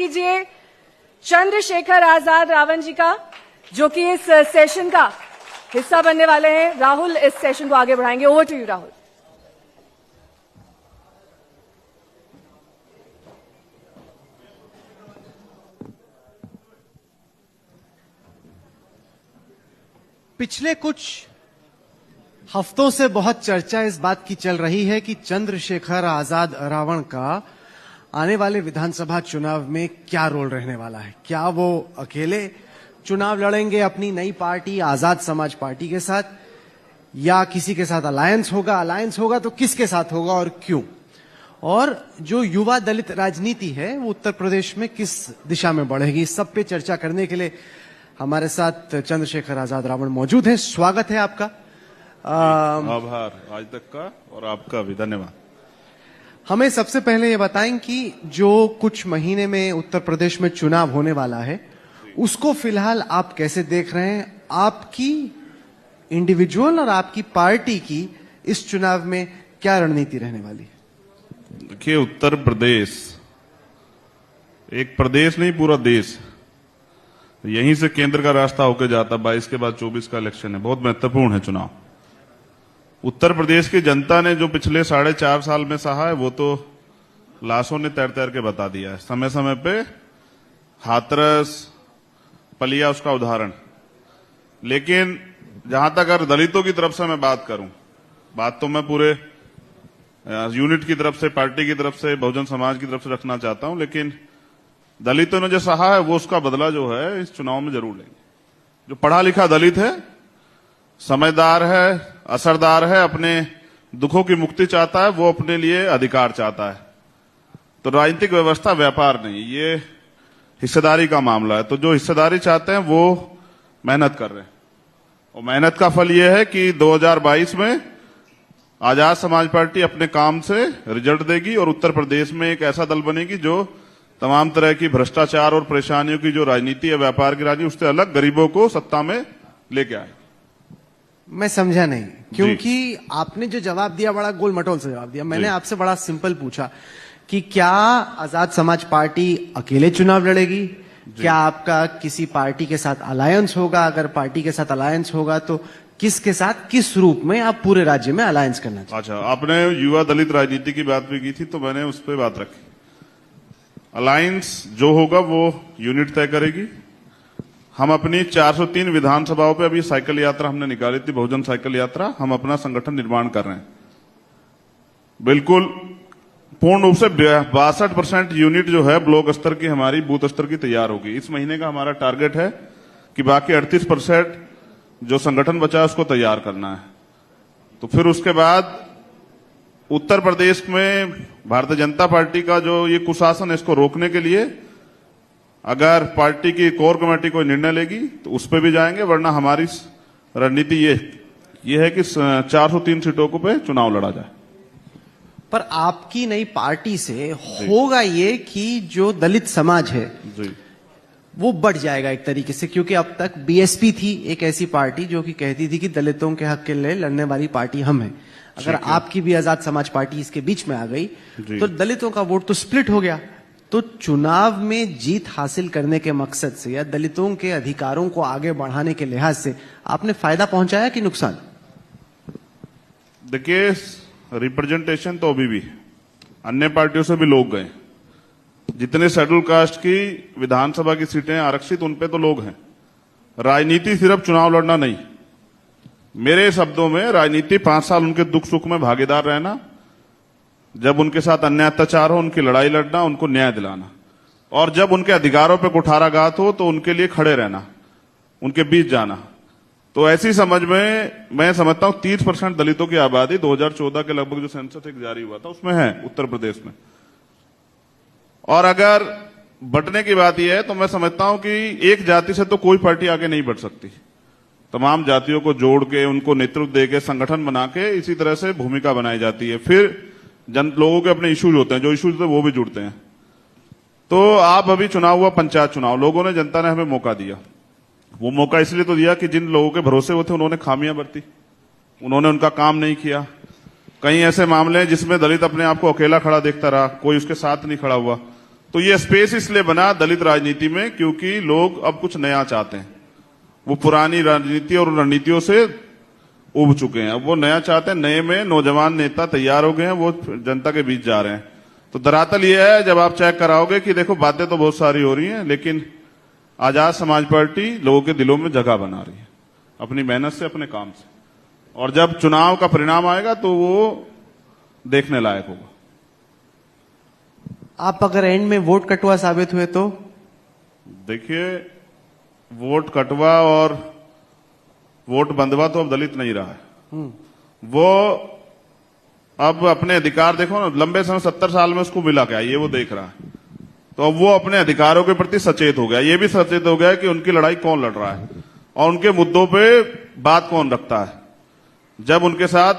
कीजिए चंद्रशेखर आजाद रावण जी का, जो कि इस सेशन का हिस्सा बनने वाले हैं। राहुल इस सेशन को आगे बढ़ाएंगे। Over to you Rahul. पिछले कुछ हफ्तों से बहुत चर्चा इस बात की चल रही है कि चंद्रशेखर आजाद रावण का आने वाले विधानसभा चुनाव में क्या रोल रहने वाला है। क्या वो अकेले चुनाव लड़ेंगे अपनी नई पार्टी आजाद समाज पार्टी के साथ, या किसी के साथ अलायंस होगा तो किसके साथ होगा और क्यों, और जो युवा दलित राजनीति है वो उत्तर प्रदेश में किस दिशा में बढ़ेगी, इस सब पे चर्चा करने के लिए हमारे साथ चंद्रशेखर आजाद रावण मौजूद हैं। स्वागत है आपका। आभार आज तक का और आपका भी धन्यवाद। हमें सबसे पहले ये बताएं कि जो कुछ महीने में उत्तर प्रदेश में चुनाव होने वाला है उसको फिलहाल आप कैसे देख रहे हैं। आपकी इंडिविजुअल और आपकी पार्टी की इस चुनाव में क्या रणनीति रहने वाली है। देखिए, उत्तर प्रदेश एक प्रदेश नहीं पूरा देश, यहीं से केंद्र का रास्ता होकर जाता। 22 के बाद 24 का इलेक्शन है, बहुत महत्वपूर्ण है चुनाव। उत्तर प्रदेश की जनता ने जो पिछले 4.5 साल में सहा है वो तो लाशों ने तैर तैर के बता दिया है। समय समय पे हाथरस पलिया उसका उदाहरण। लेकिन जहां तक अगर दलितों की तरफ से मैं बात करूं, बात तो मैं पूरे यूनिट की तरफ से, पार्टी की तरफ से, बहुजन समाज की तरफ से रखना चाहता हूं, लेकिन दलितों ने जो सहा है वो उसका बदला जो है इस चुनाव में जरूर लेंगे। जो पढ़ा लिखा दलित है, समझदार है, असरदार है, अपने दुखों की मुक्ति चाहता है, वो अपने लिए अधिकार चाहता है। तो राजनीतिक व्यवस्था व्यापार नहीं, ये हिस्सेदारी का मामला है। तो जो हिस्सेदारी चाहते हैं वो मेहनत कर रहे हैं, और मेहनत का फल ये है कि 2022 में आजाद समाज पार्टी अपने काम से रिजल्ट देगी और उत्तर प्रदेश में एक ऐसा दल बनेगी जो तमाम तरह की भ्रष्टाचार और परेशानियों की जो राजनीति है, व्यापार की राजनीति, उससे अलग गरीबों को सत्ता में लेके आए। मैं समझा नहीं, क्योंकि आपने जो जवाब दिया बड़ा गोल मटोल से जवाब दिया। मैंने आपसे बड़ा सिंपल पूछा कि क्या आजाद समाज पार्टी अकेले चुनाव लड़ेगी, क्या आपका किसी पार्टी के साथ अलायंस होगा, अगर पार्टी के साथ अलायंस होगा तो किसके साथ, किस रूप में आप पूरे राज्य में अलायंस करना चाहिए। अच्छा, आपने युवा दलित राजनीति की बात भी की थी तो मैंने उस पर बात रखी। अलायंस जो होगा वो यूनिट तय करेगी। हम अपनी 403 विधानसभाओं पे अभी साइकिल यात्रा हमने निकाली थी, बहुजन साइकिल यात्रा। हम अपना संगठन निर्माण कर रहे हैं, बिल्कुल पूर्ण रूप से 62% यूनिट जो है ब्लॉक स्तर की, हमारी बूथ स्तर की तैयार होगी। इस महीने का हमारा टारगेट है कि बाकी 38% जो संगठन बचा है उसको तैयार करना है। तो फिर उसके बाद उत्तर प्रदेश में भारतीय जनता पार्टी का जो ये कुशासन है, इसको रोकने के लिए अगर पार्टी की कोर कमेटी कोई निर्णय लेगी तो उस पर भी जाएंगे, वरना हमारी रणनीति ये है कि 403 सीटों को पे चुनाव लड़ा जाए। पर आपकी नई पार्टी से होगा ये कि जो दलित समाज है जी, वो बढ़ जाएगा एक तरीके से, क्योंकि अब तक बीएसपी थी एक ऐसी पार्टी जो कि कहती थी कि दलितों के हक के लिए लड़ने वाली पार्टी हम हैं। अगर आपकी भी आजाद समाज पार्टी इसके बीच में आ गई तो दलितों का वोट तो स्प्लिट हो गया। तो चुनाव में जीत हासिल करने के मकसद से या दलितों के अधिकारों को आगे बढ़ाने के लिहाज से आपने फायदा पहुंचाया कि नुकसान। देखिए, रिप्रेजेंटेशन तो अभी भी अन्य पार्टियों से भी लोग गए। जितने शेड्यूल कास्ट की विधानसभा की सीटें आरक्षित, उन पे तो लोग हैं। राजनीति सिर्फ चुनाव लड़ना नहीं, मेरे शब्दों में राजनीति 5 साल उनके दुख सुख में भागीदार रहना, जब उनके साथ अन्याय अत्याचार हो उनकी लड़ाई लड़ना, उनको न्याय दिलाना, और जब उनके अधिकारों पे कुठाराघात हो तो उनके लिए खड़े रहना, उनके बीच जाना। तो ऐसी समझ में मैं समझता हूं 30% दलितों की आबादी 2014 के लगभग जो सेंसस एक जारी हुआ था उसमें है उत्तर प्रदेश में। और अगर बंटने की बात यह है तो मैं समझता हूं कि एक जाति से तो कोई पार्टी आगे नहीं बढ़ सकती। तमाम जातियों को जोड़ के, उनको नेतृत्व देके, संगठन बना के इसी तरह से भूमिका बनाई जाती है। फिर लोगों के अपने इश्यूज होते हैं, जो इश्यूज होते हैं वो भी जुड़ते हैं। तो आप अभी चुनाव हुआ, पंचायत चुनाव, लोगों ने, जनता ने हमें मौका दिया। वो मौका इसलिए तो दिया कि जिन लोगों के भरोसे हुए थे उन्होंने खामियां बरती, उन्होंने उनका काम नहीं किया। कई ऐसे मामले हैं जिसमें दलित अपने आप को अकेला खड़ा देखता रहा, कोई उसके साथ नहीं खड़ा हुआ। तो ये स्पेस इसलिए बना दलित राजनीति में क्योंकि लोग अब कुछ नया चाहते हैं। वो पुरानी राजनीति और रणनीतियों से उब चुके हैं, अब वो नया चाहते हैं। नए में नौजवान नेता तैयार हो गए हैं, वो जनता के बीच जा रहे हैं। तो दरअसल ये है, जब आप चेक कराओगे कि देखो बातें तो बहुत सारी हो रही हैं, लेकिन आजाद समाज पार्टी लोगों के दिलों में जगह बना रही है अपनी मेहनत से, अपने काम से। और जब चुनाव का परिणाम आएगा तो वो देखने लायक होगा। आप अगर एंड में वोट कटवा साबित हुए तो? देखिए, वोट कटवा और वोट बंधवा तो अब दलित नहीं रहा है। वो अब अपने अधिकार, देखो ना, लंबे समय 70 साल में उसको मिला क्या, ये वो देख रहा है। तो अब वो अपने अधिकारों के प्रति सचेत हो गया, ये भी सचेत हो गया कि उनकी लड़ाई कौन लड़ रहा है और उनके मुद्दों पे बात कौन रखता है। जब उनके साथ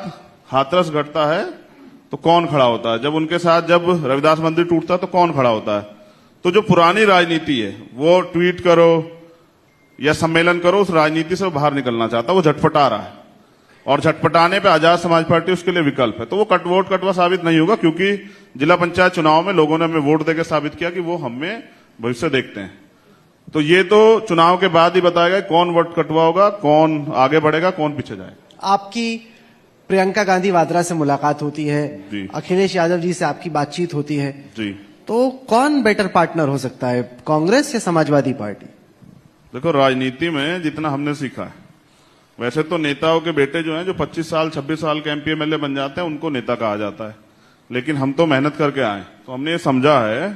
हाथरस घटता है तो कौन खड़ा होता है, जब उनके साथ जब रविदास मंदिर टूटता है तो कौन खड़ा होता है। तो जो पुरानी राजनीति है, वो ट्वीट करो या सम्मेलन करो, उस राजनीति से वो बाहर निकलना चाहता है, वो झटपटा रहा है। और झटपटाने पे आजाद समाज पार्टी उसके लिए विकल्प है। तो वो वोट कटवा साबित नहीं होगा, क्योंकि जिला पंचायत चुनाव में लोगों ने हमें वोट देकर साबित किया कि वो हमें भविष्य देखते हैं। तो ये तो चुनाव के बाद ही बताएगा कौन वोट कटवा होगा, कौन आगे बढ़ेगा, कौन पीछे जाएगा। आपकी प्रियंका गांधी वाड्रा से मुलाकात होती है, जी। अखिलेश यादव जी से आपकी बातचीत होती है, जी। तो कौन बेटर पार्टनर हो सकता है, कांग्रेस या समाजवादी पार्टी? देखो, राजनीति में जितना हमने सीखा है, वैसे तो नेताओं के बेटे जो हैं, जो 25 साल 26 साल के एमपी एमएलए बन जाते हैं, उनको नेता कहा जाता है। लेकिन हम तो मेहनत करके आए, तो हमने ये समझा है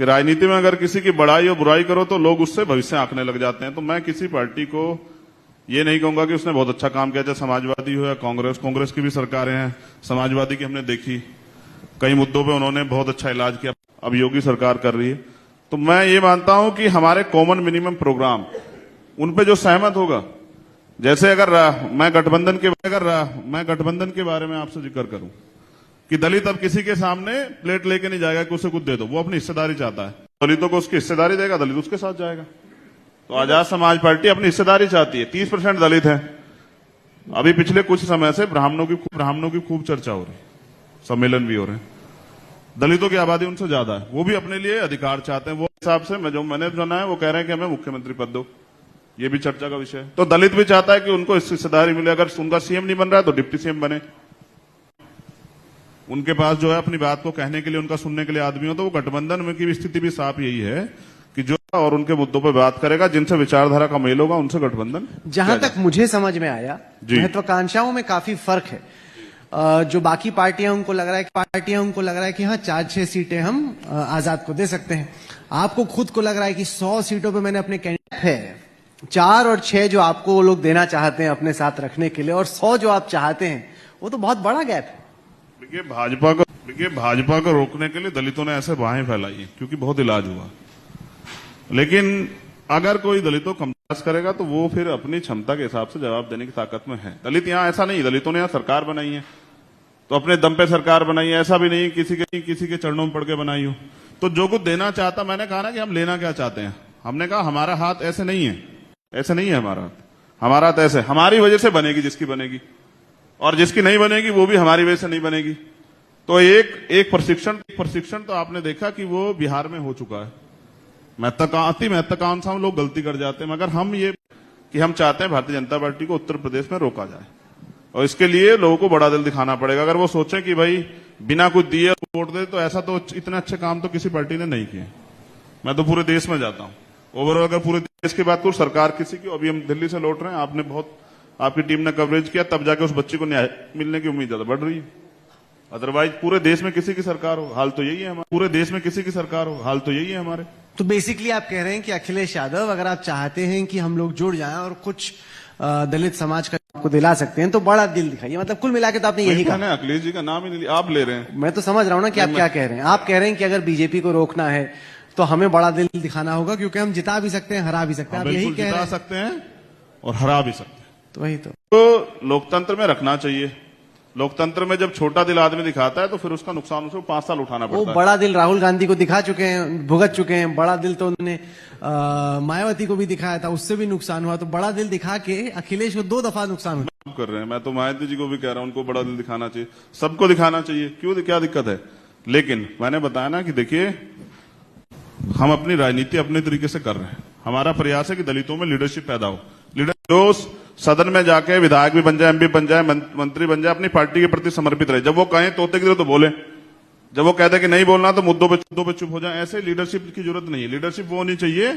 कि राजनीति में अगर किसी की बड़ाई और बुराई करो तो लोग उससे भविष्य आंकने लग जाते हैं। तो मैं किसी पार्टी को ये नहीं कहूंगा कि उसने बहुत अच्छा काम किया, चाहे समाजवादी हो या कांग्रेस की भी सरकारें हैं। समाजवादी की हमने देखी, कई मुद्दों पे उन्होंने बहुत अच्छा इलाज किया, अब योगी सरकार कर रही है। तो मैं ये मानता हूं कि हमारे कॉमन मिनिमम प्रोग्राम, उन पे जो सहमत होगा, जैसे अगर मैं गठबंधन के बारे में आपसे जिक्र करूं कि दलित अब किसी के सामने प्लेट लेके नहीं जाएगा कि उसे कुछ दे दो, वो अपनी हिस्सेदारी चाहता है। दलितों को उसकी हिस्सेदारी देगा, दलित उसके साथ जाएगा। तो आजाद समाज पार्टी अपनी हिस्सेदारी चाहती है। 30% दलित है। अभी पिछले कुछ समय से ब्राह्मणों की खूब चर्चा हो रही, सम्मेलन भी हो रहे हैं। दलितों की आबादी उनसे ज्यादा है, वो भी अपने लिए अधिकार चाहते हैं। वो हिसाब से मैंने सुना है, वो कह रहे हैं कि हमें मुख्यमंत्री पद दो, ये भी चर्चा का विषय है। तो दलित भी चाहता है कि उनको हिस्सेदारी मिले। अगर उनका सीएम नहीं बन रहा है तो डिप्टी सीएम बने। उनके पास जो है अपनी बात को कहने के लिए, उनका सुनने के लिए आदमी हो। तो वो गठबंधन में की स्थिति भी साफ यही है कि जो और उनके मुद्दों पर बात करेगा, जिनसे विचारधारा का मेल होगा, उनसे गठबंधन। जहां तक मुझे समझ में आया, महत्वाकांक्षाओं में काफी फर्क है। जो बाकी पार्टियां उनको लग रहा है कि हाँ 4-6 सीटें हम आजाद को दे सकते हैं। आपको खुद को लग रहा है कि 100 सीटों पे मैंने अपने कैंडिडेट है, 4 और 6 जो आपको वो लोग देना चाहते हैं अपने साथ रखने के लिए, और 100 जो आप चाहते हैं, वो तो बहुत बड़ा गैप है। देखिए, भाजपा को रोकने के लिए दलितों ने ऐसे बाहें फैलाई है, क्योंकि बहुत इलाज हुआ। लेकिन अगर कोई दलितों को कमजोर करेगा तो वो फिर अपनी क्षमता के हिसाब से जवाब देने की ताकत में है। दलित यहां ऐसा नहीं, दलितों ने यहां सरकार बनाई है तो अपने दम पे सरकार बनाई है, ऐसा भी नहीं किसी के चरणों में पड़ के बनाई हो। तो जो कुछ देना चाहता, मैंने कहा ना कि हम लेना क्या चाहते हैं। हमने कहा हमारा हाथ ऐसे नहीं है, ऐसे नहीं है हमारा हाथ ऐसे, हमारी वजह से बनेगी जिसकी बनेगी, और जिसकी नहीं बनेगी वो भी हमारी वजह से नहीं बनेगी। तो एक प्रशिक्षण तो आपने देखा कि वो बिहार में हो चुका है। अति महत्वाकांक्षा हम लोग गलती कर जाते हैं, मगर हम चाहते हैं भारतीय जनता पार्टी को उत्तर प्रदेश में रोका जाए, और इसके लिए लोगों को बड़ा दिल दिखाना पड़ेगा। अगर वो सोचें कि भाई बिना कुछ दिए वोट दे, तो ऐसा तो इतने अच्छे काम तो किसी पार्टी ने नहीं किए। मैं तो पूरे देश में जाता हूँ, ओवरऑल अगर पूरे देश की बात करूं, सरकार किसी की, अभी हम दिल्ली से लौट रहे हैं, आपकी टीम ने कवरेज किया, तब जाके उस बच्चे को न्याय मिलने की उम्मीद ज्यादा बढ़ रही है। अदरवाइज पूरे देश में किसी की सरकार हो, हाल तो यही है हमारे। तो बेसिकली आप कह रहे हैं कि अखिलेश यादव, अगर आप चाहते हैं कि हम लोग जुड़ जाएं और कुछ दलित समाज का आपको दिला सकते हैं, तो बड़ा दिल दिखाइए। मतलब कुल मिला के तो आपने यही कहा। अखिलेश जी का नाम ही नहीं लिया, आप ले रहे हैं। मैं तो समझ रहा हूं ना कि आप क्या कह रहे हैं। आप कह रहे हैं कि अगर बीजेपी को रोकना है तो हमें बड़ा दिल दिखाना होगा, क्योंकि हम जिता भी सकते हैं, हरा भी सकते हैं। आप यही कह रहे हैं। जिता सकते हैं और हरा भी सकते हैं। तो वही तो लोकतंत्र में रखना चाहिए। लोकतंत्र में जब छोटा दिल आदमी दिखाता है तो फिर उसका नुकसान उसको 5 साल उठाना पड़ता है। वो बड़ा दिल राहुल गांधी को दिखा चुके हैं, भुगत चुके हैं। बड़ा दिल तो उन्होंने मायावती को भी दिखाया था, उससे भी नुकसान हुआ। तो बड़ा दिल दिखा के अखिलेश को 2 दफा नुकसान हुआ। कर रहे हैं, मैं तो मायावती जी को भी कह रहा हूं, उनको बड़ा दिल दिखाना चाहिए, सबको दिखाना चाहिए। क्यों, क्या दिक्कत है? लेकिन मैंने बताया ना कि देखिए, हम अपनी राजनीति अपने तरीके से कर रहे हैं। हमारा प्रयास है कि दलितों में लीडरशिप पैदा हो। लीडर जो सदन में जाके विधायक भी बन जाए, एमपी बन जाए, मंत्री बन जाए, अपनी पार्टी के प्रति समर्पित रहे। जब वो कहें तोते की तरह तो बोले, जब वो कहते कि नहीं बोलना तो मुद्दों पे चुप हो जाए। ऐसे लीडरशिप की जरूरत नहीं है। लीडरशिप वो होनी चाहिए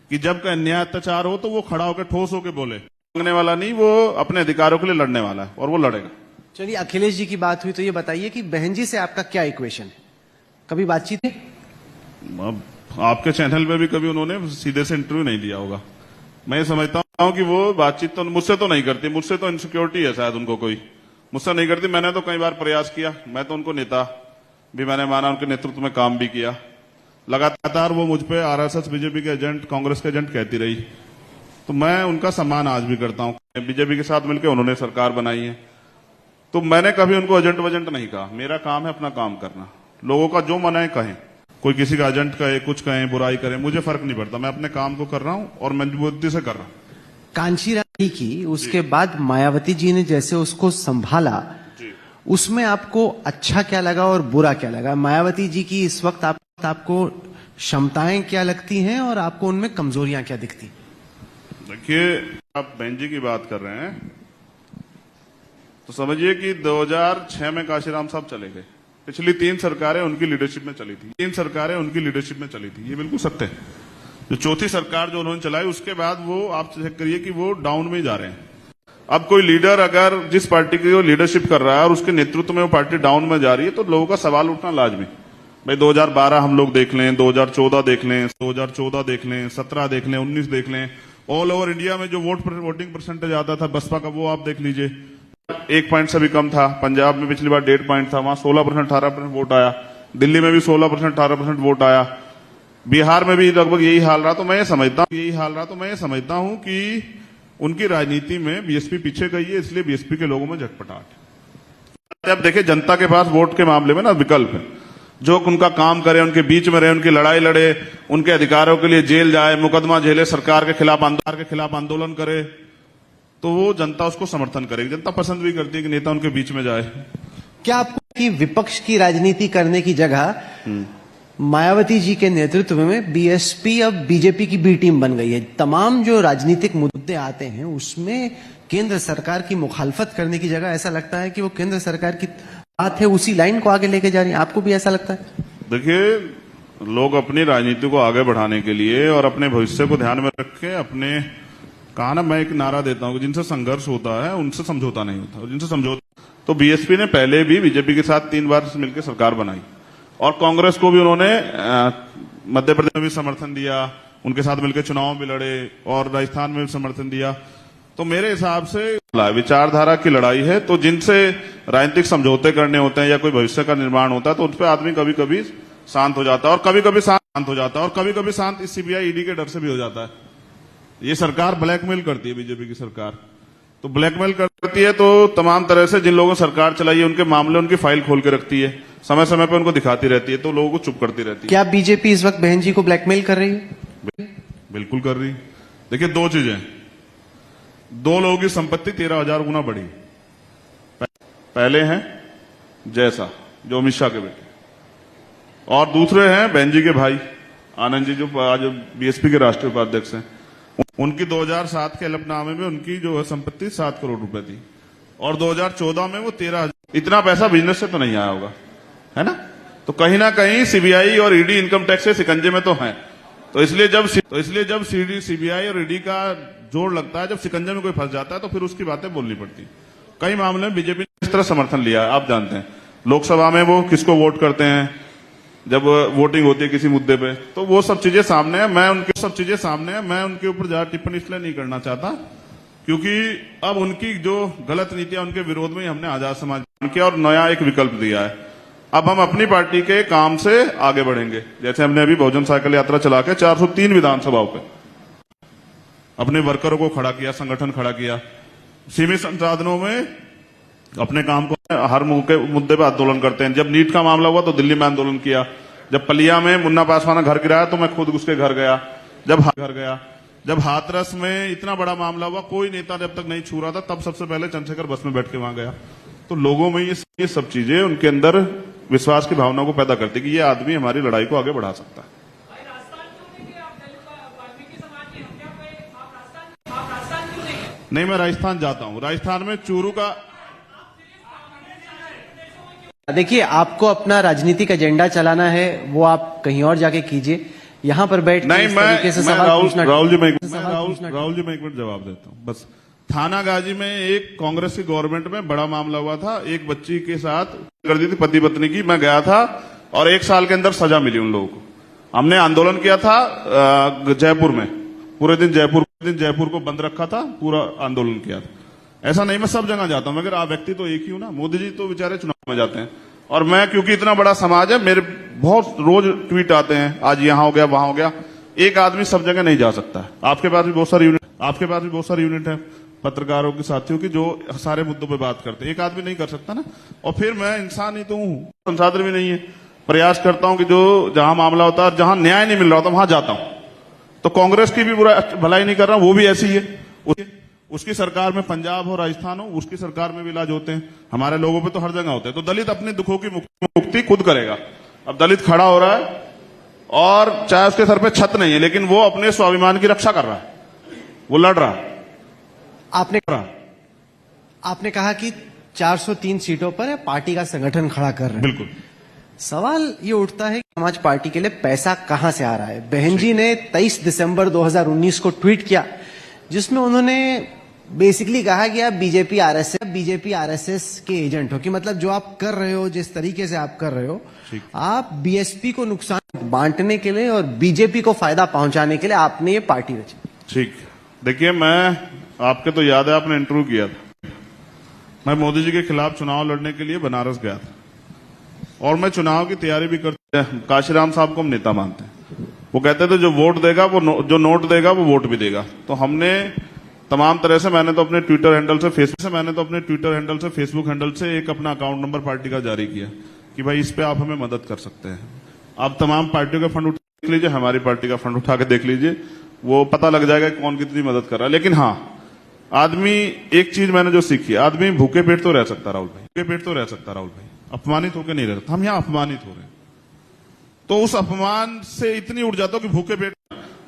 कि जब का अन्याय अत्याचार हो तो वो खड़ा होकर ठोस होकर बोले, मांगने वाला नहीं, वो अपने अधिकारों के लिए लड़ने वाला है और वो लड़ेगा। चलिए, अखिलेश जी की बात हुई तो ये बताइए कि बहन जी से आपका क्या इक्वेशन है? कभी बातचीत है? अब आपके चैनल पे भी कभी उन्होंने सीधे से इंटरव्यू नहीं दिया होगा। मैं ये समझता हूं कि वो बातचीत तो मुझसे तो नहीं करती। मुझसे तो इनसिक्योरिटी है शायद उनको, कोई मुझसे नहीं करती। मैंने तो कई बार प्रयास किया, मैं तो उनको नेता भी मैंने माना, उनके नेतृत्व में काम भी किया। लगातार वो मुझ पे आरएसएस, बीजेपी के एजेंट, कांग्रेस के एजेंट कहती रही, तो मैं उनका सम्मान आज भी करता हूं। बीजेपी के साथ मिलकर उन्होंने सरकार बनाई है, तो मैंने कभी उनको एजेंट वजेंट नहीं कहा। मेरा काम है अपना काम करना। लोगों का जो मन है कहें, कोई किसी का एजेंट कहे, कुछ कहें, बुराई करें, मुझे फर्क नहीं पड़ता। मैं अपने काम को कर रहा हूं और मजबूती से कर रहा हूं। कांची रानी की उसके बाद मायावती जी ने जैसे उसको संभाला, उसमें आपको अच्छा क्या लगा और बुरा क्या लगा? मायावती जी की इस वक्त आपको क्षमताएं क्या लगती हैं और आपको उनमें कमजोरियां क्या दिखती? देखिए, आप बहन जी की बात कर रहे हैं तो समझिए कि 2006 में काशीराम साहब चले गए। पिछली 3 सरकारें उनकी लीडरशिप में चली थी। 3 सरकारें उनकी लीडरशिप में चली थी, ये बिल्कुल सत्य है। जो चौथी सरकार जो उन्होंने चलाई, उसके बाद वो आप चेक करिए कि वो डाउन में ही जा रहे हैं। अब कोई लीडर अगर जिस पार्टी की लीडरशिप कर रहा है और उसके नेतृत्व में वो पार्टी डाउन में जा रही है, तो लोगों का सवाल उठना लाजमी। भाई 2012 हम लोग देख लें, 2014 देख लें, 2014 देख लें, 17 देख लें, 19 देख लें, ऑल ओवर इंडिया में जो वोटिंग परसेंटेज आता था बसपा का, वो आप देख लीजिए, 1 पॉइंट से भी कम था। पंजाब में पिछली बार 1.5 पॉइंट था, वहां 16% 18% वोट आया। दिल्ली में भी 16% 18% वोट आया। बिहार में भी लगभग यही हाल रहा। तो मैं ये समझता हूं कि उनकी राजनीति में बीएसपी पीछे गई है, इसलिए बीएसपी के लोगों में झटपटाहट। अब देखिए, जनता के पास वोट के मामले में ना विकल्प है। जो उनका काम करे, उनके बीच में रहे, उनकी लड़ाई लड़े, उनके अधिकारों के लिए जेल जाए, मुकदमा झेले, सरकार के खिलाफ आंदोलन करे, तो वो जनता उसको समर्थन करेगी। जनता पसंद भी करती है कि नेता उनके बीच में जाए। क्या आपको कि विपक्ष की राजनीति करने की जगह मायावती जी के नेतृत्व में बीएसपी अब बीजेपी की बी टीम बन गई है? तमाम जो राजनीतिक मुद्दे आते हैं उसमें केंद्र सरकार की मुखालफत करने की जगह ऐसा लगता है कि वो केंद्र सरकार की बात है उसी लाइन को आगे लेके जा रही है। आपको भी ऐसा लगता है? देखिए, लोग अपनी राजनीति को आगे बढ़ाने के लिए और अपने भविष्य को ध्यान में रख के अपने कहा ना, मैं एक नारा देता हूं कि जिनसे संघर्ष होता है उनसे समझौता नहीं होता, और जिनसे समझौता। तो बीएसपी ने पहले भी बीजेपी के साथ 3 बार मिलकर सरकार बनाई और कांग्रेस को भी उन्होंने मध्य प्रदेश में भी समर्थन दिया, उनके साथ मिलकर चुनाव भी लड़े और राजस्थान में भी समर्थन दिया। तो मेरे हिसाब से विचारधारा की लड़ाई है। तो जिनसे राजनीतिक समझौते करने होते हैं या कोई भविष्य का निर्माण होता है, तो उस पर आदमी कभी कभी शांत हो जाता है और कभी कभी शांत इस सीबीआई ईडी के डर से भी हो जाता है। ये सरकार ब्लैकमेल करती है, बीजेपी की सरकार तो ब्लैकमेल करती है। तो तमाम तरह से जिन लोगों ने सरकार चलाई है उनके मामले, उनकी फाइल खोल के रखती है, समय समय पर उनको दिखाती रहती है, तो लोगों को चुप करती रहती है। क्या बीजेपी इस वक्त बहन जी को ब्लैकमेल कर रही है? बिल्कुल कर रही। देखिए, 2 चीजें, 2 लोगों की संपत्ति 13,000 गुना बढ़ी। पहले हैं जैसा, जो अमित शाह के बेटे, और दूसरे हैं बहन जी के भाई आनंद जी, जो आज बीएसपी के राष्ट्रीय उपाध्यक्ष हैं। उनकी 2007 के हलफनामे में उनकी जो है संपत्ति 7 करोड़ रुपए थी और 2014 में वो 13,000। इतना पैसा बिजनेस से तो नहीं आया होगा, है ना? तो कहीं ना कहीं सीबीआई और ईडी इनकम टैक्स के शिकंजे में तो है। तो इसलिए जब सीबीआई और ईडी का जोड़ लगता है, जब शिकंजे में कोई फंस जाता है, तो फिर उसकी बातें बोलनी पड़ती। कई मामले में बीजेपी ने इस तरह समर्थन लिया है। आप जानते हैं लोकसभा में वो किसको वोट करते हैं, जब वोटिंग होती है किसी मुद्दे पे, तो वो सब चीजें सामने है। मैं उनके ऊपर ज्यादा टिप्पणी इसलिए नहीं करना चाहता क्योंकि अब उनकी जो गलत नीतियां, उनके विरोध में ही हमने आजाद समाज किया और नया एक विकल्प दिया है। अब हम अपनी पार्टी के काम से आगे बढ़ेंगे। जैसे हमने अभी बहुजन साइकिल यात्रा चला के 403 विधानसभाओं पे अपने वर्करों को खड़ा किया, संगठन खड़ा किया। सीमित संसाधनों में अपने काम को हर मुद्दे पर आंदोलन करते हैं। जब नीट का मामला हुआ तो दिल्ली में आंदोलन किया। जब पलिया में मुन्ना पासवान घर गिराया तो मैं खुद उसके घर गया। जब हाथरस में इतना बड़ा मामला हुआ, कोई नेता जब तक नहीं छू रहा था, तब सबसे पहले चंद्रशेखर बस में बैठ के वहां गया। तो लोगों में ये सब चीजें उनके अंदर विश्वास की भावना को पैदा करती कि ये आदमी हमारी लड़ाई को आगे बढ़ा सकता है। नहीं, मैं राजस्थान जाता हूं। राजस्थान में चूरू का देखिए, आपको अपना राजनीतिक एजेंडा चलाना है, वो आप कहीं और जाके कीजिए। यहाँ पर बैठ नहीं, इस तरीके से मैं सवाल पूछना राहुल जी, मैं एक मिनट जवाब देता हूं बस। थानागाजी में एक कांग्रेस की गवर्नमेंट में बड़ा मामला हुआ था, एक बच्ची के साथ कर दी थी पति पत्नी की। मैं गया था और 1 साल के अंदर सजा मिली उन लोगों को। हमने आंदोलन किया था जयपुर में, पूरे दिन जयपुर को बंद रखा था, पूरा आंदोलन किया था। ऐसा नहीं मैं सब जगह जाता हूं, मगर आप व्यक्ति तो एक ही हूं ना। मोदी जी तो बेचारे चुनाव में जाते हैं, और मैं क्योंकि इतना बड़ा समाज है, मेरे बहुत रोज ट्वीट आते हैं, आज यहां हो गया वहां हो गया। एक आदमी सब जगह नहीं जा सकता है। आपके पास भी बहुत सारी यूनिट है पत्रकारों के साथियों की, जो सारे मुद्दों पे बात करते हैं। एक आदमी नहीं कर सकता ना। और फिर मैं इंसान ही तो हूं, संसाधन भी नहीं है। प्रयास करता हूं कि जो जहां मामला होता है, जहां न्याय नहीं मिल रहा होता, वहां जाता हूं। तो कांग्रेस की भी भलाई नहीं कर रहा, वो भी ऐसी है। उसकी सरकार में पंजाब हो, राजस्थान हो, उसकी सरकार में भी इलाज होते हैं। हमारे लोगों पे तो हर जगह होते हैं। तो दलित अपने दुखों की मुक्ति खुद करेगा। अब दलित खड़ा हो रहा है, और चाहे उसके सर पे छत नहीं है, लेकिन वो अपने स्वाभिमान की रक्षा कर रहा है, वो लड़ रहा है। आपने कहा कि 403 सीटों पर पार्टी का संगठन खड़ा कर रहे हैं। बिल्कुल। सवाल ये उठता है कि समाज पार्टी के लिए पैसा कहां से आ रहा है। बहन जी ने 23 दिसंबर 2019 को ट्वीट किया, जिसमें उन्होंने बेसिकली कहा कि आप बीजेपी आरएसएस के एजेंट हो। कि मतलब जो आप कर रहे हो, जिस तरीके से आप कर रहे हो, आप बीएसपी को नुकसान बांटने के लिए और बीजेपी को फायदा पहुंचाने के लिए आपने ये पार्टी रची। ठीक, देखिए, मैं आपके तो याद है, आपने इंटरव्यू किया था। मैं मोदी जी के खिलाफ चुनाव लड़ने के लिए बनारस गया था, और मैं चुनाव की तैयारी भी करते हैं। काशीराम साहब को हम नेता मानते हैं। वो कहते थे जो वोट देगा जो नोट देगा वो वोट भी देगा। तो हमने तमाम तरह से, मैंने तो अपने ट्विटर हैंडल से फेसबुक हैंडल से एक अपना अकाउंट नंबर पार्टी का जारी किया कि भाई इस पे आप हमें मदद कर सकते हैं। आप तमाम पार्टियों का फंड देख लीजिए, हमारी पार्टी का फंड उठा के देख लीजिए, वो पता लग जाएगा कौन कितनी मदद कर रहा है। लेकिन हाँ, आदमी, एक चीज मैंने जो सीखी, आदमी भूखे पेट तो रह सकता राहुल भाई, अपमानित होकर नहीं रहता। हम यहाँ अपमानित हो रहे हैं, तो उस अपमान से इतनी उठ जाता कि भूखे पेट।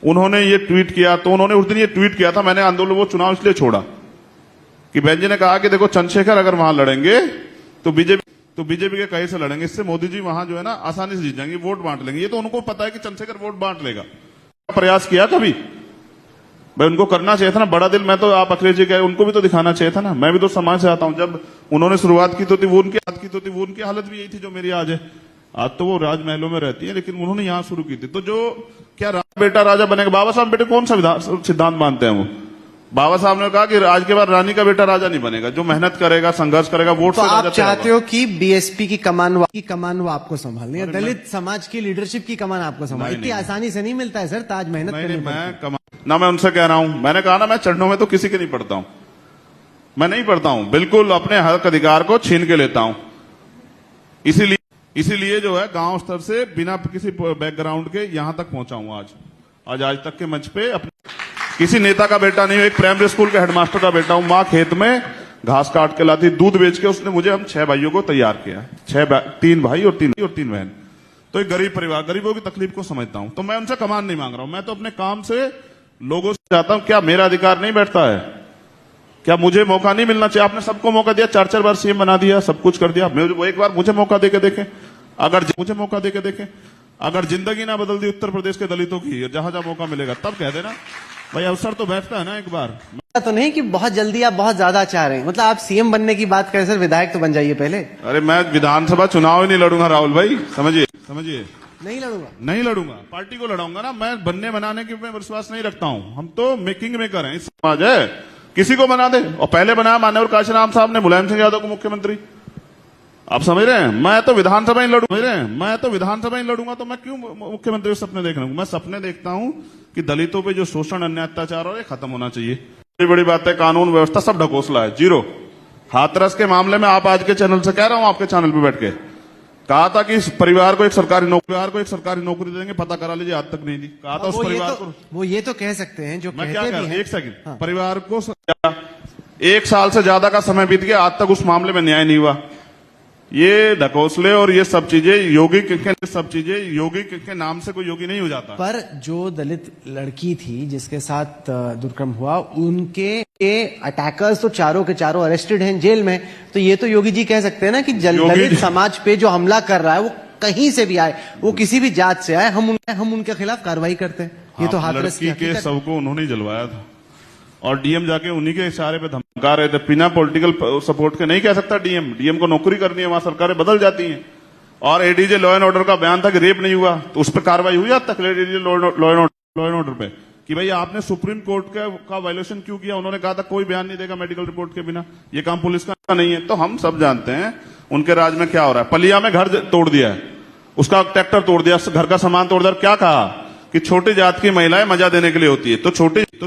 उन्होंने ये ट्वीट किया, तो उन्होंने उस दिन ये ट्वीट किया था, मैंने आंदोलन, वो चुनाव इसलिए छोड़ा कि बहन जी ने कहा कि देखो चंद्रशेखर अगर वहां लड़ेंगे तो बीजेपी के कहे से लड़ेंगे, इससे मोदी जी वहां जो है ना आसानी से जीत जाएंगे, वोट बांट लेंगे। ये तो उनको पता है कि चंद्रशेखर वोट बांट लेगा। प्रयास किया कभी? भाई उनको करना चाहिए था ना, बड़ा दिल। मैं तो, आप अखिलेश जी कहे, उनको भी तो दिखाना चाहिए था ना। मैं भी तो समाज से आता हूं। जब उन्होंने शुरुआत की तो वो उनकी हालत भी यही थी जो मेरी आज है। आज तो वो राजमहलों में रहती है, लेकिन उन्होंने यहां शुरू की थी। तो जो क्या बेटा राजा बनेगा, बाबा साहब बेटे कौन सा सिद्धांत मानते हैं वो? बाबा साहब ने कहा कि आज के बाद रानी का बेटा राजा नहीं बनेगा, जो मेहनत करेगा, संघर्ष करेगा, वोट तो से आप चाहते हो कि बीएसपी की कमान वो आपको संभालनी है, दलित समाज की लीडरशिप की कमान आपको संभालनी। इतनी आसानी से नहीं मिलता है सर, ताज मेहनत करनी पड़ती है। ना मैं उनसे कह रहा हूं, मैंने कहा ना, मैं चरणों में तो किसी के नहीं पड़ता हूं, मैं नहीं पड़ता हूं, बिल्कुल अपने हक अधिकार को छीन के लेता हूं। इसीलिए जो है गांव स्तर से बिना किसी बैकग्राउंड के यहां तक पहुंचा हूं। आज तक के मंच पे किसी नेता का बेटा नहीं हूं, एक प्राइमरी स्कूल के हेडमास्टर का बेटा हूं। मां खेत में घास काट के लाती, दूध बेच के उसने मुझे, हम 6 भाइयों को तैयार किया, 3 भाई और 3 बहन। तो एक गरीब परिवार, गरीबों की तकलीफ को समझता हूं। तो मैं उनसे कमान नहीं मांग रहा हूं, मैं तो अपने काम से लोगों से चाहता हूं। क्या मेरा अधिकार नहीं बैठता है? क्या मुझे मौका नहीं मिलना चाहिए? आपने सबको मौका दिया, 4 बार सीएम बना दिया, सब कुछ कर दिया। वो एक बार मुझे मौका देके देखे, अगर जिंदगी ना बदल दी उत्तर प्रदेश के दलितों की, जहां जहां मौका मिलेगा तब कह देना भाई, अवसर तो बैठता है ना एक बार। तो नहीं कि बहुत जल्दी आप बहुत ज्यादा चाह रहे हैं, मतलब आप सीएम बनने की बात करें सर, विधायक तो बन जाइए पहले। अरे मैं विधानसभा चुनाव ही नहीं लड़ूंगा राहुल भाई, समझिए। नहीं लड़ूंगा, पार्टी को लड़ाऊंगा ना। मैं बनने बनाने की मैं विश्वास नहीं रखता हूं। हम तो मेकिंग मेकर हैं, समाज है, किसी को बना दे। और पहले बनाया माननीय काशीराम साहब ने मुलायम सिंह यादव को मुख्यमंत्री। आप समझ रहे हैं? मैं तो विधानसभा ही लड़ूंगा, तो मैं क्यों मुख्यमंत्री के सपने देख रहा हूं? मैं सपने देखता हूं कि दलितों पे जो शोषण, अन्याय, अत्याचार और ये खत्म होना चाहिए। बड़ी बात है, कानून व्यवस्था सब ढकोसला है, जीरो। हाथरस के मामले में आप आज के चैनल से कह रहा हूं, आपके चैनल पे बैठ के कहा था कि इस परिवार को एक सरकारी नौकरी देंगे, पता करा लीजिए, आज तक नहीं दी। कहा था उस परिवार को, वो ये तो कह सकते हैं जो मैं क्या कह रहा हूं, एक सेकंड। हाँ। परिवार को 1 साल से ज्यादा का समय बीत गया, आज तक उस मामले में न्याय नहीं हुआ। ये ढकोसले और ये सब चीजें योगी के नाम से कोई योगी नहीं हो जाता। पर जो दलित लड़की थी जिसके साथ दुष्कर्म हुआ, उनके ये अटैकर्स तो चारों के चारों अरेस्टेड हैं जेल में, तो ये तो योगी जी कह सकते हैं ना कि दलित समाज पे जो हमला कर रहा है वो कहीं से भी आए, वो किसी भी जात से आए, हम उनके खिलाफ कार्रवाई करते हैं। ये तो हाथरस की के सबको उन्होंने ही जलवाया था और डीएम जाके उन्हीं के इशारे पे धमका रहे थे। बिना पॉलिटिकल सपोर्ट के नहीं कह सकता डीएम को नौकरी करनी है, वहां सरकारें बदल जाती हैं। और एडीजे लॉ एंड ऑर्डर का बयान था कि रेप नहीं हुआ, तो उस पर कार्रवाई हुई आज तक एडीजे लॉ एंड ऑर्डर पे कि भाई आपने सुप्रीम कोर्ट का वायलेशन क्यों किया। उन्होंने कहा था कोई बयान नहीं देगा मेडिकल रिपोर्ट के बिना, ये काम पुलिस का नहीं है। तो हम सब जानते हैं उनके राज में क्या हो रहा है। पलिया में घर तोड़ दिया है, उसका ट्रैक्टर तोड़ दिया, घर का सामान तोड़ दिया। क्या कहा कि छोटी जात की महिलाएं मजा देने के लिए होती है, तो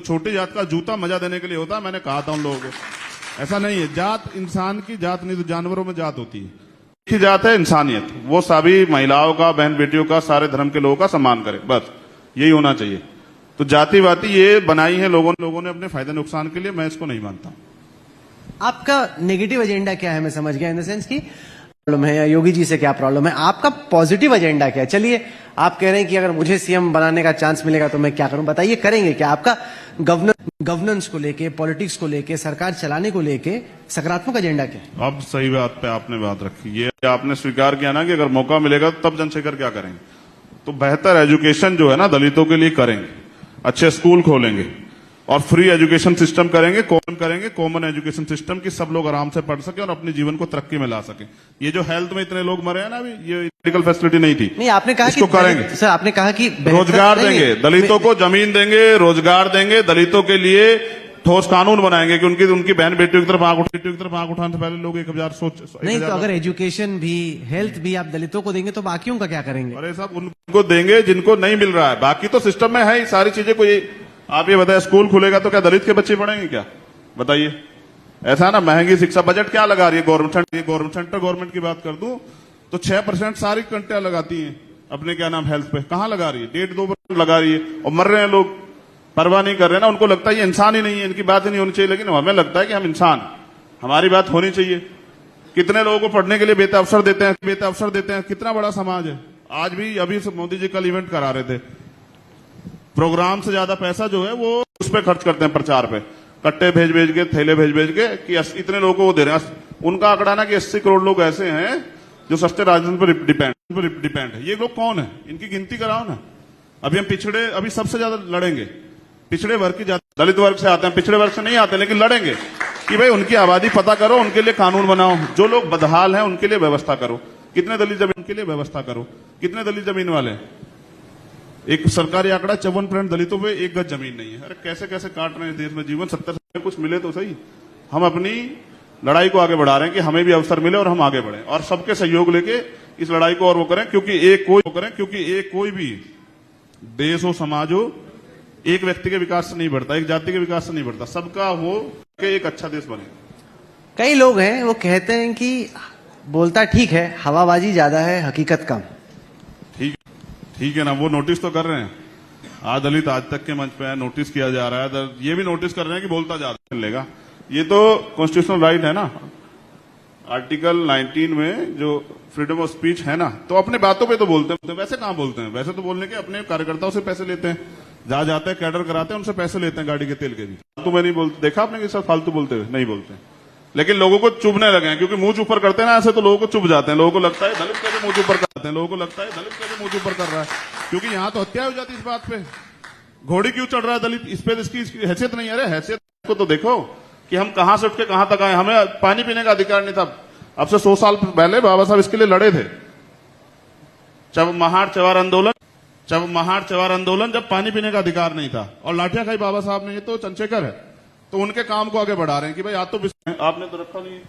छोटी जात का जूता मजा देने के लिए होता है। मैंने कहा था उन लोगों को ऐसा नहीं है, जात इंसान की जात नहीं, तो जानवरों में जात होती है। की जात है इंसानियत, वो सभी महिलाओं का, बहन बेटियों का, सारे धर्म के लोगों का सम्मान करे, बस यही होना चाहिए। तो जाति वाती ये बनाई है लोगों ने अपने फायदे नुकसान के लिए, मैं इसको नहीं मानता। आपका नेगेटिव एजेंडा क्या है, मैं समझ गया, इन द सेंस की प्रॉब्लम है या योगी जी से क्या प्रॉब्लम है, आपका पॉजिटिव एजेंडा क्या है। चलिए आप कह रहे हैं कि अगर मुझे सीएम बनाने का चांस मिलेगा तो मैं क्या करूं, बताइए करेंगे क्या। आपका गवर्नेंस को लेके, पॉलिटिक्स को लेके, सरकार चलाने को लेके सकारात्मक एजेंडा क्या है। अब सही बात पे आपने बात रखी, ये आपने स्वीकार किया ना कि अगर मौका मिलेगा तब चंद्रशेखर क्या करेंगे। तो बेहतर एजुकेशन जो है ना दलितों के लिए करेंगे, अच्छे स्कूल खोलेंगे और फ्री एजुकेशन सिस्टम करेंगे, कॉमन एजुकेशन सिस्टम की सब लोग आराम से पढ़ सके और अपने जीवन को तरक्की में ला सके। ये जो हेल्थ में इतने लोग मरे हैं ना अभी, ये मेडिकल फैसिलिटी नहीं थी। नहीं, आपने कहा इसको कि करेंगे सर, आपने कहा कि रोजगार देंगे, दलितों को जमीन देंगे, रोजगार देंगे, दलितों के लिए ठोस कानून बनाएंगे कि उनकी बहन बेटियों की तरफ आंख उठाने से पहले लोग 1000 सोच नहीं। तो अगर एजुकेशन भी, हेल्थ भी आप दलितों को देंगे तो बाकियों का क्या करेंगे। अरे साहब उनको देंगे जिनको नहीं मिल रहा है, बाकी तो सिस्टम में है ही सारी चीजें। कोई आप ये बताए स्कूल खुलेगा तो क्या दलित के बच्चे पढ़ेंगे क्या, बताइए। ऐसा ना महंगी शिक्षा, बजट क्या लगा रही है गवर्नमेंट, सेंट्रल गवर्नमेंट की बात कर दूं तो 6% सारी कंट्रियां लगाती हैं अपने क्या नाम हेल्थ पे, कहां लगा रही है, 1.5-2% लगा रही है और मर रहे हैं लोग, परवाह नहीं कर रहे ना। उनको लगता है ये इंसान ही नहीं है, इनकी बात ही नहीं होनी चाहिए, लेकिन हमें लगता है कि हम इंसान, हमारी बात होनी चाहिए। कितने लोगों को पढ़ने के लिए बेहतर अवसर देते हैं, कितना बड़ा समाज है। आज भी अभी मोदी जी कल इवेंट करा रहे थे, प्रोग्राम से ज्यादा पैसा जो है वो उस पर खर्च करते हैं, प्रचार पे, कट्टे भेज के, थैले भेज के कि इतने लोगों को वो दे रहे हैं। उनका आंकड़ा ना कि 80 करोड़ लोग ऐसे हैं जो सस्ते राशन पर डिपेंड है। ये लोग कौन है, इनकी गिनती कराओ ना। अभी हम अभी सबसे ज्यादा लड़ेंगे पिछड़े वर्ग की जाति, दलित वर्ग से आते हैं, पिछड़े वर्ग से नहीं आते, लेकिन लड़ेंगे कि भाई उनकी आबादी पता करो, उनके लिए कानून बनाओ, जो लोग बदहाल हैं उनके लिए व्यवस्था करो। कितने दलित जमीन के लिए व्यवस्था करो, कितने दलित जमीन वाले। एक सरकारी आंकड़ा 54% दलितों पे 1 गज जमीन नहीं है। अरे कैसे कैसे काट रहे हैं देश में जीवन, 70 साल कुछ मिले तो सही। हम अपनी लड़ाई को आगे बढ़ा रहे हैं कि हमें भी अवसर मिले और हम आगे बढ़े और सबके सहयोग लेके इस लड़ाई को और वो करें, क्योंकि एक कोई भी देश हो, समाज हो, एक व्यक्ति के विकास से नहीं बढ़ता, एक जाति के विकास से नहीं बढ़ता, सबका हो के एक अच्छा देश बने। कई लोग हैं वो कहते हैं कि बोलता ठीक है, हवाबाजी ज्यादा है, हकीकत कम। ठीक है ना, वो नोटिस तो कर रहे हैं। आज दलित आज तक के मंच पे है, नोटिस किया जा रहा है, ये भी नोटिस कर रहे हैं कि बोलता ज्यादा चलेगा। ये तो कॉन्स्टिट्यूशनल राइट है ना, आर्टिकल 19 में जो फ्रीडम ऑफ स्पीच है ना, तो अपने बातों पे तो बोलते हैं। वैसे कहां बोलते हैं, वैसे तो बोलने के अपने कार्यकर्ताओं से पैसे लेते हैं, जहां जाते हैं कैडर कराते हैं, उनसे पैसे लेते हैं गाड़ी के तेल के भी। फालतू में नहीं बोलते, देखा आपने किसी फालतू बोलते हुए, नहीं बोलते। लेकिन लोगों को चुभने लगे हैं, क्योंकि मुंह ऊपर करते हैं ना ऐसे, तो लोगों को चुभ जाते हैं। लोगों को लगता है दलित कैसे मुंह ऊपर करते हैं, लोगों को लगता है दलित कैसे मुंह ऊपर कर रहा है, क्योंकि यहां तो हत्या हो जाती है इस बात पे। घोड़ी क्यों चढ़ रहा है दलित, इस पे इसकी हैसियत नहीं है। अरे हैसियत को तो देखो कि हम कहां से उठ के कहां तक आए। हमें पानी पीने का अधिकार नहीं था, अब से 100 साल पहले बाबा साहब इसके लिए लड़े थे। जब महाड़ चवार आंदोलन, जब पानी पीने का अधिकार नहीं था और लाठियां खाई बाबा साहब ने, ये तो चंद्रशेखर है, तो उनके काम को आगे बढ़ा रहे हैं कि भाई आज तो आपने तो रखा नहीं,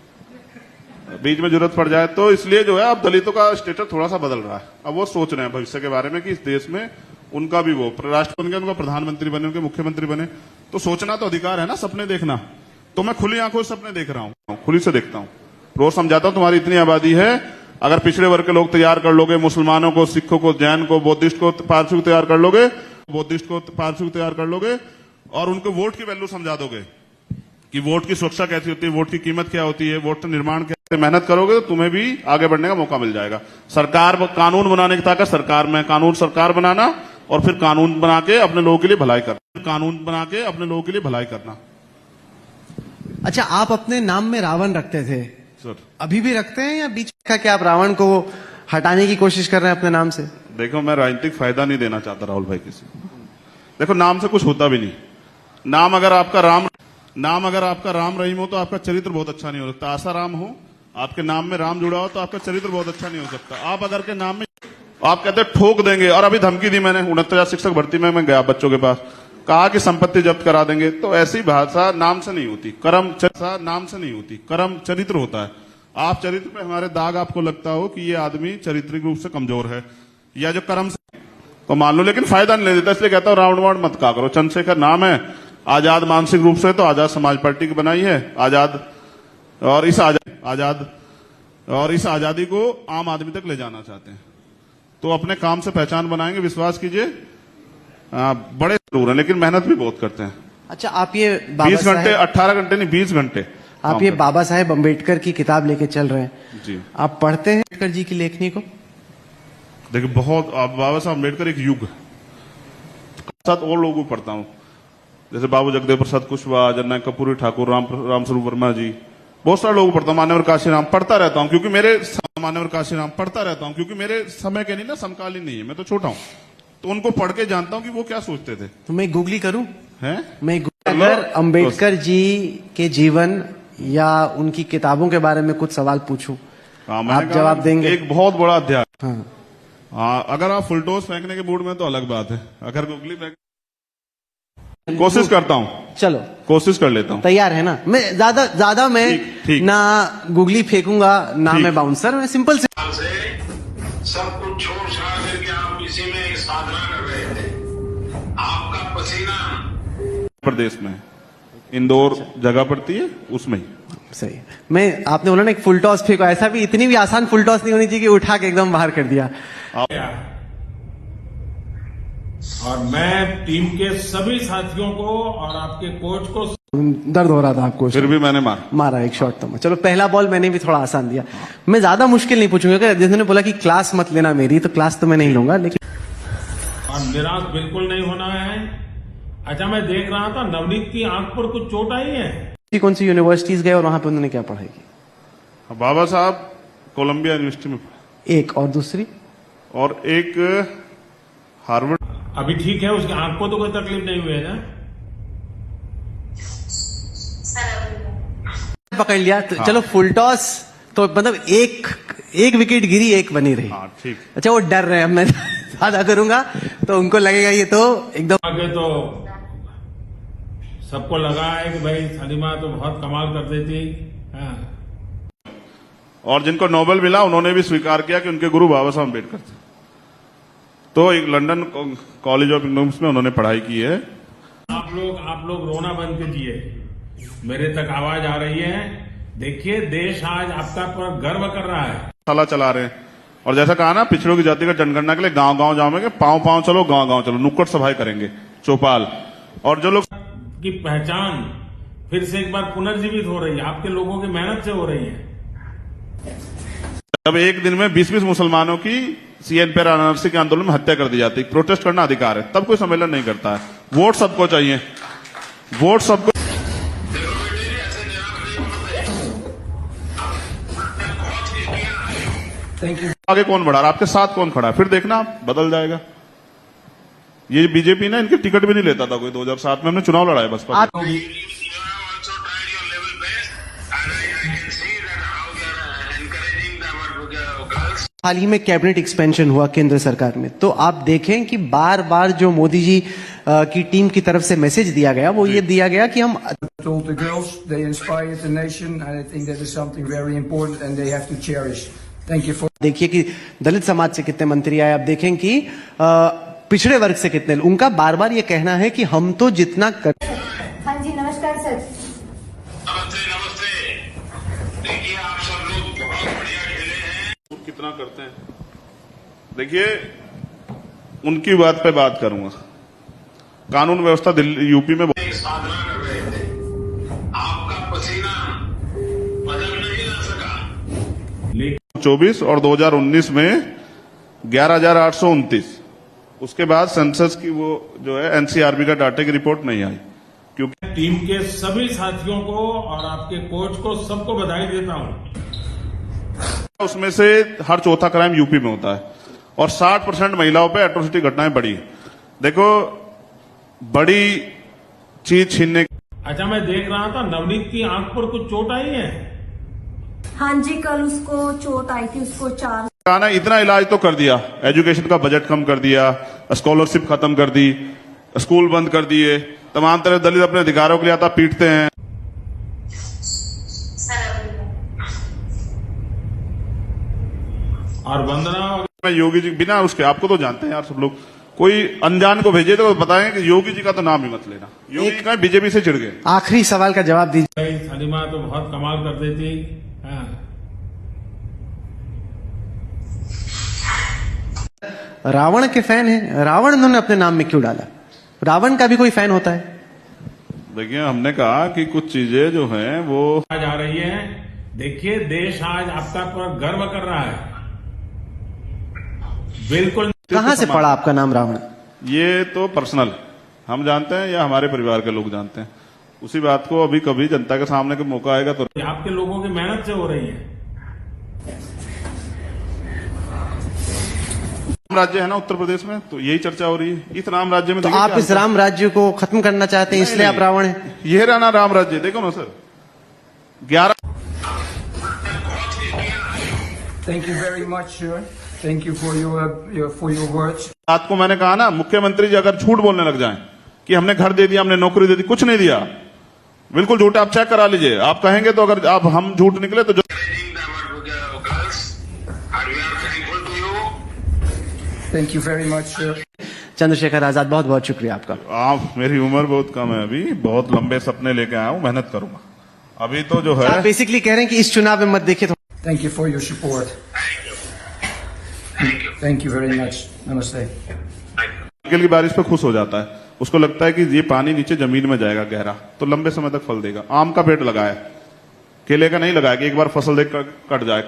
बीच में जरूरत पड़ जाए तो। इसलिए जो है अब दलितों का स्टेटस थोड़ा सा बदल रहा है। अब वो सोच रहे हैं भविष्य के बारे में कि इस देश में उनका भी वो राष्ट्रपति बन गया, उनका प्रधानमंत्री बने, उनके मुख्यमंत्री बने, तो सोचना तो अधिकार है ना, सपने देखना। तो मैं खुली आंखों से सपने देख रहा हूं, खुली से देखता हूं, रोज समझाता हूं तुम्हारी इतनी आबादी है, अगर पिछड़े वर्ग के लोग तैयार कर लोगे, मुसलमानों को, सिखों को, जैन को, बुद्धिस्ट को, पारसी को तैयार कर लोगे और उनको वोट की वैल्यू समझा दोगे कि वोट की सुरक्षा कैसी होती है, वोट की कीमत क्या होती है, वोट का निर्माण कैसे, मेहनत करोगे तो तुम्हें भी आगे बढ़ने का मौका मिल जाएगा। सरकार कानून बनाने की ताकत सरकार में, कानून सरकार बनाना और फिर कानून बना के अपने लोगों के लिए भलाई करना, अच्छा, आप अपने नाम में रावण रखते थे, सर अभी भी रखते हैं या बीच का क्या आप रावण को हटाने की कोशिश कर रहे हैं अपने नाम से? देखो, मैं राजनीतिक फायदा नहीं देना चाहता राहुल भाई किसी को। देखो, नाम से कुछ होता भी नहीं। नाम अगर आपका राम रहीम हो तो आपका चरित्र बहुत अच्छा नहीं हो सकता। आशा राम हो, आपके नाम में राम जुड़ा हो तो आपका चरित्र बहुत अच्छा नहीं हो सकता। आप अगर के नाम में आप कहते ठोक देंगे, और अभी धमकी दी मैंने 69,000 शिक्षक भर्ती में मैं गया बच्चों के पास, कहा कि संपत्ति जब्त करा देंगे, तो ऐसी भाषा नाम से नहीं होती, कर्म चरित्र होता है। आप चरित्र पे हमारे दाग आपको लगता हो कि ये आदमी चारित्रिक रूप से कमजोर है या जो कर्म से, तो मान लो, लेकिन फायदा नहीं ले देता। इसलिए कहता हूं राउंड वाउंड मत कहा करो। चंद्रशेखर नाम है, आजाद मानसिक रूप से तो आजाद समाज पार्टी की बनाई है, आजाद, और इस आजादी को आम आदमी तक ले जाना चाहते हैं। तो अपने काम से पहचान बनाएंगे, विश्वास कीजिए। बड़े जरूर हैं लेकिन मेहनत भी बहुत करते हैं। अच्छा, आप ये 20 घंटे, 18 घंटे नहीं, 20 घंटे आप ये बाबा साहेब अम्बेडकर की किताब लेके चल रहे हैं जी। आप पढ़ते हैं अम्बेडकर जी की लेखनी को? देखिए, बहुत बाबा साहब अम्बेडकर एक युग है। साथ और लोगों को पढ़ता हूँ, जैसे बाबू जगदेव प्रसाद कुशवाहा, जननायक कर्पूरी ठाकुर, रामस्वरूप वर्मा जी, बहुत सारे लोगों को पढ़ता हूँ। मान्यवर काशीराम पढ़ता रहता हूँ क्योंकि मेरे समय के नहीं ना, समकालीन नहीं है, मैं तो छोटा हूँ, तो उनको पढ़ के जानता हूँ कि वो क्या सोचते थे। तो मैं गूगली करूं? हैं? अगर अम्बेडकर जी के जीवन या उनकी किताबों के बारे में कुछ सवाल पूछूं, आप जवाब देंगे? एक बहुत बड़ा अध्याय। हाँ, अगर आप फुलटोस फेंकने के मूड में तो अलग बात है, अगर गुगली फेंक, कोशिश करता हूँ, चलो कोशिश कर लेता हूँ। तैयार है ना? मैं ज्यादा मैं ठीक। ना गुगली फेंकूंगा ना मैं बाउंसर, मैं सिंपल से सब कुछ छोड़ छाड़ करके आप इसी में एक साधना कर रहे थे। आपका पसीना प्रदेश में इंदौर जगह पड़ती है, उसमें ही। सही। मैं आपने बोला ना एक फुल टॉस फेंको, ऐसा भी इतनी भी आसान फुल टॉस नहीं होनी चाहिए कि उठा के एकदम बाहर कर दिया। और मैं टीम के सभी साथियों को और आपके कोच को, दर्द हो रहा था आपको? फिर भी मैंने मारा एक शॉट। तो चलो, पहला बॉल मैंने भी थोड़ा आसान दिया। मैं ज्यादा मुश्किल नहीं पूछूंगा, जैसे ने बोला कि क्लास मत लेना मेरी, तो क्लास तो मैं नहीं लूंगा, लेकिन और निराश बिल्कुल नहीं होना है। अच्छा, मैं देख रहा था नवनीत की आंख पर कुछ चोट आई है। कौन सी यूनिवर्सिटीज गए और वहां पे उन्होंने क्या पढ़ाई की? बाबा साहब कोलंबिया यूनिवर्सिटी में एक, और दूसरी? और एक हार्वर्ड। अभी ठीक है, उसकी आंख को तो कोई तकलीफ नहीं हुई है ना? पकड़ लिया तो चलो, फुल टॉस तो मतलब एक विकेट गिरी, एक बनी रही। हाँ, ठीक। अच्छा, वो डर रहे हैं, अब मैं ज्यादा करूंगा तो उनको लगेगा ये तो एकदम। आगे तो सबको लगा है कि भाई सलीमा तो बहुत कमाल कर देती। हाँ। और जिनको नोबेल मिला उन्होंने भी स्वीकार किया कि उनके गुरु बाबा साहब अम्बेडकर थे। तो एक लंदन कॉलेज ऑफ इकोनॉमिक्स में उन्होंने पढ़ाई की है। आप लोग रोना बंद कीजिए, मेरे तक आवाज आ रही है। देखिए, देश आज आपका पर गर्व कर रहा है। साला चला रहे हैं, और जैसा कहा ना, पिछड़ों की जाति का जनगणना के लिए गांव गांव जाओगे, पांव चलो, गांव चलो, नुक्कड़ सभाएं करेंगे, चौपाल। और जो लोग की पहचान फिर से एक बार पुनर्जीवित हो रही है, आपके लोगों की मेहनत से हो रही है। जब एक दिन में 20-20 मुसलमानों की सीएन पर एनआरसी के आंदोलन में हत्या कर दी जाती, प्रोटेस्ट करना अधिकार है, तब कोई सम्मेलन नहीं करता है। वोट सबको चाहिए, वोट सबको। आगे कौन बढ़ा, आपके साथ कौन खड़ा है, फिर देखना बदल जाएगा। ये बीजेपी ना, इनके टिकट भी नहीं लेता था कोई। 2007 में हमने चुनाव लड़ा है बसपा। हाल ही में कैबिनेट एक्सपेंशन हुआ केंद्र सरकार में, तो आप देखें कि बार बार जो मोदी जी की टीम की तरफ से मैसेज दिया गया, वो ये दिया गया कि हम told the girls, they inspired the nation, and I think that is something very important and they have to cherish. Thank you for. देखिए कि दलित समाज से कितने मंत्री आए, आप देखें कि पिछड़े वर्ग से कितने। उनका बार बार ये कहना है कि हम तो जितना कर। हाँ जी, नमस्कार सर। नमस्ते। देखिए, आप सब लोग बहुत बढ़िया खेले हैं। कितना करते हैं, देखिए, उनकी बात पे बात करूंगा। कानून व्यवस्था दिल्ली यूपी में साधना कर रहे थे, आपका पसीना बदल नहीं ला सका। 24 और 2019 में 11,829। उसके बाद सेंसस की वो जो है एनसीआरबी का डाटा की रिपोर्ट नहीं आई, क्योंकि टीम के सभी साथियों को और आपके कोच को सबको बधाई देता हूं। उसमें से हर चौथा क्राइम यूपी में होता है और 60% महिलाओं पे एट्रोसिटी घटनाएं बढ़ी। देखो, बड़ी चीज छीनने। अच्छा, मैं देख रहा था नवनीत की आंख पर कुछ चोट आई है। हाँ जी, कल उसको चोट आई थी, उसको 4 ना इतना इलाज तो कर दिया, एजुकेशन का बजट कम कर दिया, स्कॉलरशिप खत्म कर दी, स्कूल बंद कर दिए, तमाम तरह दलित अपने अधिकारों के लिए आता पीटते हैं। और वंदना, मैं योगी जी बिना उसके, आपको तो जानते हैं यार सब लोग, कोई अनजान को भेजे तो बताएं कि योगी जी का तो नाम ही मत लेना। योगी जी का बीजेपी से चिढ़ गए। आखिरी सवाल का जवाब दीजिए। सलीमा तो बहुत कमाल कर देती। हाँ। रावण के फैन है, रावण इन्होंने अपने नाम में क्यों डाला? रावण का भी कोई फैन होता है? देखिए, हमने कहा कि कुछ चीजें जो हैं वो आज आ रही है। देखिए, देश आज आपका पर गर्व कर रहा है। बिल्कुल। कहां से पड़ा आपका नाम रावण? ये तो पर्सनल हम जानते हैं या हमारे परिवार के लोग जानते हैं। उसी बात को अभी कभी जनता के सामने का मौका आएगा तो आपके लोगों की मेहनत से हो रही है। राम राज्य है ना उत्तर प्रदेश में, तो यही चर्चा हो रही है। इस राम राज्य में तो देखिए आप क्या इस राम राज्य को खत्म करना चाहते हैं, इसलिए आप रावण हैं? ये रहा ना राम राज्य, देखो ना sir, 11। Thank you very much, sir. Thank you for your words. रात को मैंने कहा ना, मुख्यमंत्री जी अगर झूठ बोलने लग जाएं कि हमने घर दे दिया, हमने नौकरी दे दी, कुछ नहीं दिया, बिल्कुल झूठ, आप चेक करा लीजिए। आप कहेंगे तो अगर आप हम झूठ निकले तो Thank you very much, sir. Chandrashekhar Azad, बहुत बहुत शुक्रिया आपका। आप, मेरी उम्र बहुत कम है अभी, बहुत लंबे सपने लेके आया हूं, मेहनत करूंगा। अभी तो जो है, आप बेसिकली कह रहे हैं कि इस चुनाव में मत देखिए तो। Thank you for your support. Thank you very much. Namaste. केले की बारिश पे खुश हो जाता है, उसको लगता है कि ये पानी नीचे जमीन में जाएगा गहरा, तो लंबे समय तक फल देगा। आम का पेड़ लगाया, केले का नहीं लगाया कि एक बार फसल देख कर कट जाए।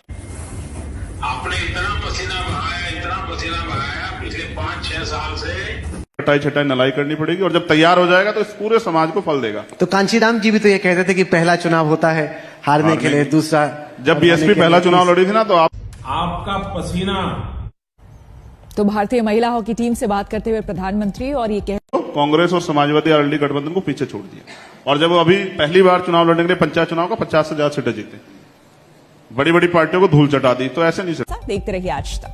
आपने इतना पसीना बहाया पिछले 5-6 साल से। कटाई छटाई नलाई करनी पड़ेगी और जब तैयार हो जाएगा तो इस पूरे समाज को फल देगा। तो कांशीराम जी भी तो ये कहते थे कि पहला चुनाव होता है हारने के लिए, दूसरा जब बीएसपी पहला चुनाव लड़ी थी ना, तो आपका पसीना। तो भारतीय महिला हॉकी टीम से बात करते हुए प्रधानमंत्री और ये कांग्रेस और समाजवादी आरएलडी गठबंधन को पीछे छोड़ दिया, और जब अभी पहली बार चुनाव लड़ने के लिए पंचायत चुनाव का 50 से ज्यादा सीटें जीते, बड़ी बड़ी पार्टियों को धूल चटा दी, तो ऐसे नहीं सकते। देखते रहिए आज तक।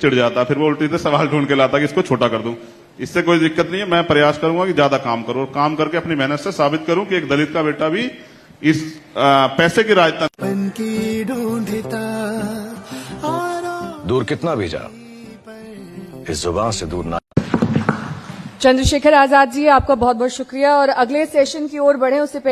चिढ़ जाता, फिर वो उल्टी से सवाल ढूंढ के लाता कि इसको छोटा कर दूं। इससे कोई दिक्कत नहीं है, मैं प्रयास करूंगा कि ज्यादा काम करूं और काम करके अपनी मेहनत से साबित करूं कि एक दलित का बेटा भी इस पैसे की राजनीति। दूर कितना भी जा, इस जुबान से दूर ना। चंद्रशेखर आजाद जी, आपका बहुत बहुत शुक्रिया। और अगले सेशन की ओर बढ़े उससे पहले